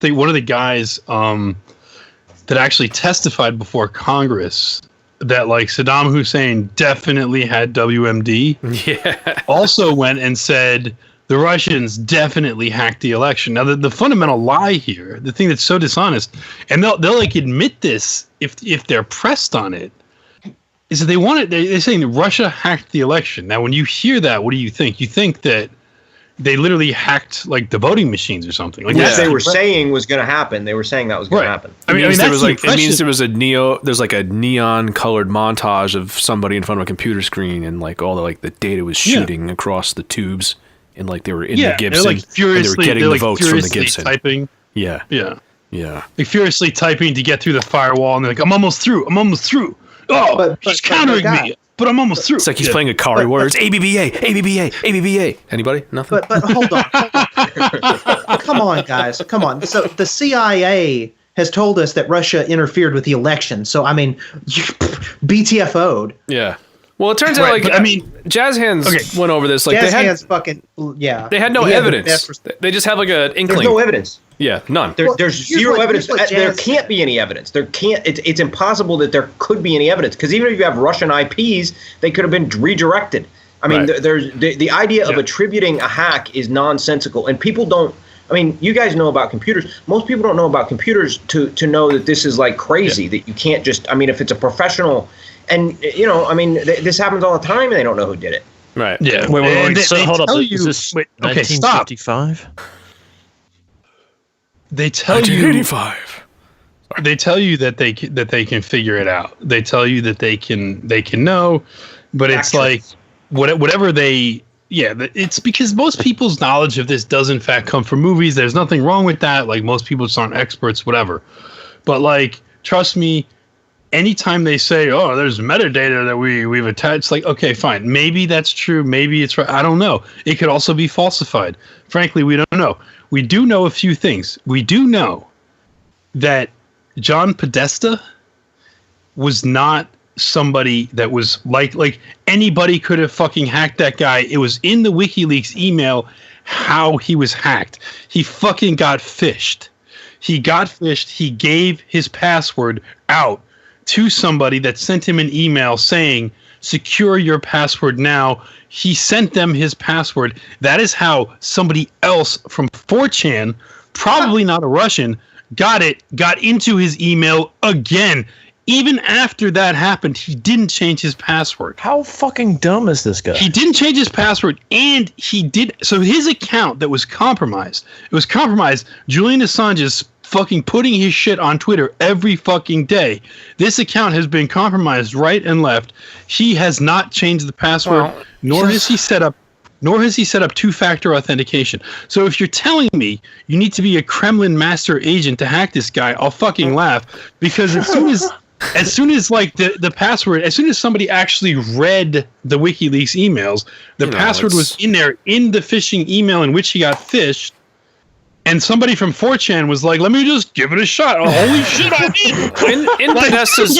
one of the guys that actually testified before Congress that like Saddam Hussein definitely had WMD. Yeah. Also went and said the Russians definitely hacked the election. Now the fundamental lie here, the thing that's so dishonest, and they'll like admit this if they're pressed on it, is that they're saying that Russia hacked the election. Now when you hear that, what do you think? You think that they literally hacked like the voting machines or something. Like what they were saying was going to happen. They were saying that was going to happen. I mean, there was like, it means there was there's like a neon colored montage of somebody in front of a computer screen, and like all the data was shooting across the tubes, and like they were in the Gibson, like and they were getting the votes from the Gibson. Typing. Yeah. Like furiously typing to get through the firewall, and they're like, I'm almost through. Oh, he's countering me. But I'm almost through. It's like he's playing Akari words. ABBA. Anybody? Nothing? But hold on. Come on, guys. Come on. So the CIA has told us that Russia interfered with the election. So, I mean, BTFO'd. Yeah. Well, it turns out, Jazz Hands went over this. Like, Jazz Hands They had no evidence. They just have like an inkling. There's no evidence. Yeah, none. There's zero evidence. There can't be any evidence. It's impossible that there could be any evidence, because even if you have Russian IPs, they could have been redirected. I mean, there's the idea of attributing a hack is nonsensical, and people don't. I mean, you guys know about computers. Most people don't know about computers to know that this is like crazy. That you can't just. I mean, if it's a professional, and this happens all the time, and they don't know who did it. Right. Yeah. Wait. So hold up. Is this 1955? They tell you They tell you that they can figure it out. They tell you that they can know, but it's like whatever they. Yeah, it's because most people's knowledge of this does in fact come from movies. There's nothing wrong with that. Like, most people just aren't experts, whatever. But like, trust me, anytime they say, "Oh, there's metadata that we've attached," like, okay, fine, maybe that's true, maybe it's right. I don't know. It could also be falsified. Frankly, we don't know. We do know a few things. We do know that John Podesta was not somebody that was like anybody could have fucking hacked that guy. It was in the WikiLeaks email how he was hacked. He fucking got phished. He gave his password out to somebody that sent him an email saying, "Secure your password now." He sent them his password. That is how somebody else from 4chan, probably not a Russian, got into his email again. Even after that happened, he didn't change his password. How fucking dumb is this guy? He didn't change his password, and so his account that was compromised. It was compromised. Julian Assange is fucking putting his shit on Twitter every fucking day. This account has been compromised right and left. He has not changed the password, nor has he set up two-factor authentication. So if you're telling me you need to be a Kremlin master agent to hack this guy, I'll fucking laugh, because as soon as like the password, as soon as somebody actually read the WikiLeaks emails, the password was in there in the phishing email in which he got phished. And somebody from 4chan was like, "Let me just give it a shot." Oh, holy shit, I mean, in Podesta's,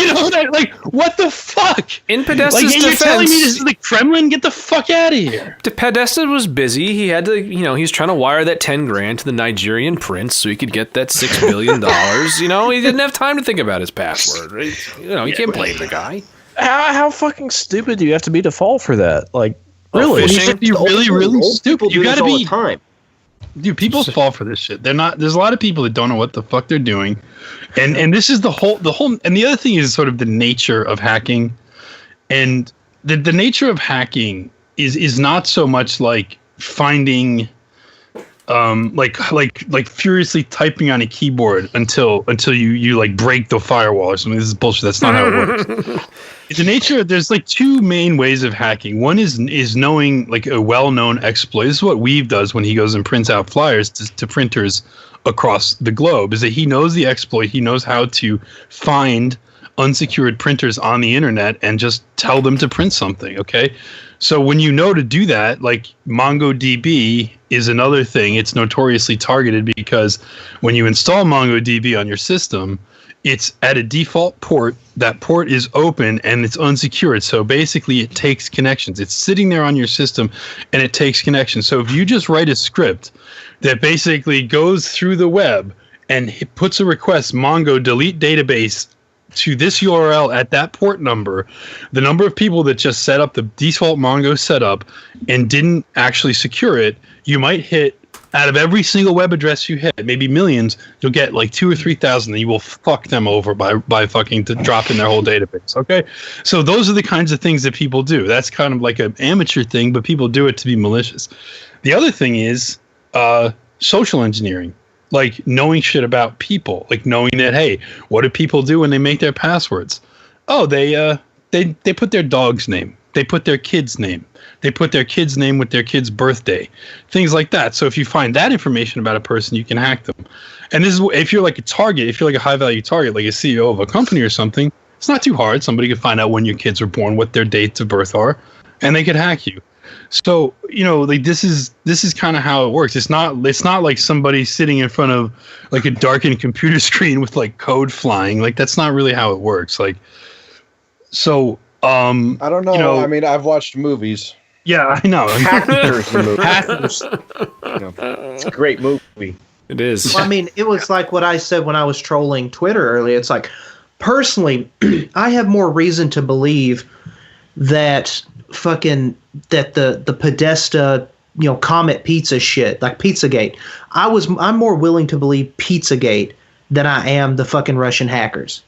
like, what the fuck? In Podesta's defense, you're telling me this is the Kremlin? Get the fuck out of here! Podesta was busy. He had to, he's trying to wire that $10,000 to the Nigerian prince so he could get that $6 billion. He didn't have time to think about his password. Right? You can't blame the guy. How fucking stupid do you have to be to fall for that? Like, really? You should be really, really stupid. You gotta be. Time. Dude, people fall for this shit. They're not. There's a lot of people that don't know what the fuck they're doing, and this is the whole. And the other thing is sort of the nature of hacking, and the nature of hacking is not so much like finding, like furiously typing on a keyboard until you like break the firewall or something. This is bullshit. That's not how it works. The nature, there's like two main ways of hacking. One is knowing like a well-known exploit. This is what Weave does when he goes and prints out flyers to printers across the globe, is that he knows the exploit. He knows how to find unsecured printers on the internet and just tell them to print something, okay? So when you know to do that, like MongoDB is another thing. It's notoriously targeted because when you install MongoDB on your system, it's at a default port. That port is open and it's unsecured. So basically it takes connections. It's sitting there on your system and it takes connections. So if you just write a script that basically goes through the web and it puts a request, Mongo delete database to this URL at that port number, the number of people that just set up the default Mongo setup and didn't actually secure it, you might hit, out of every single web address you hit, maybe millions, you'll get like 2,000 or 3,000, and you will fuck them over by fucking dropping their whole database. Okay, so those are the kinds of things that people do. That's kind of like an amateur thing, but people do it to be malicious. The other thing is social engineering, like knowing shit about people, like knowing that, hey, what do people do when they make their passwords? Oh, they put their dog's name. They put their kid's name. They put their kid's name with their kid's birthday, things like that. So if you find that information about a person, you can hack them. And this is if you're like a target, if you're like a high value target, like a CEO of a company or something, it's not too hard. Somebody could find out when your kids were born, what their dates of birth are, and they could hack you. So, you know, like this is kind of how it works. It's not like somebody sitting in front of like a darkened computer screen with like code flying. Like that's not really how it works. Like, so I don't know. You know, I mean, I've watched movies. Yeah, I know. Hackers. It's a great movie. It is. Well, I mean, it was like what I said when I was trolling Twitter earlier. It's like, personally, I have more reason to believe that the Podesta, you know, Comet Pizza shit, like Pizzagate. I'm more willing to believe Pizzagate than I am the fucking Russian hackers.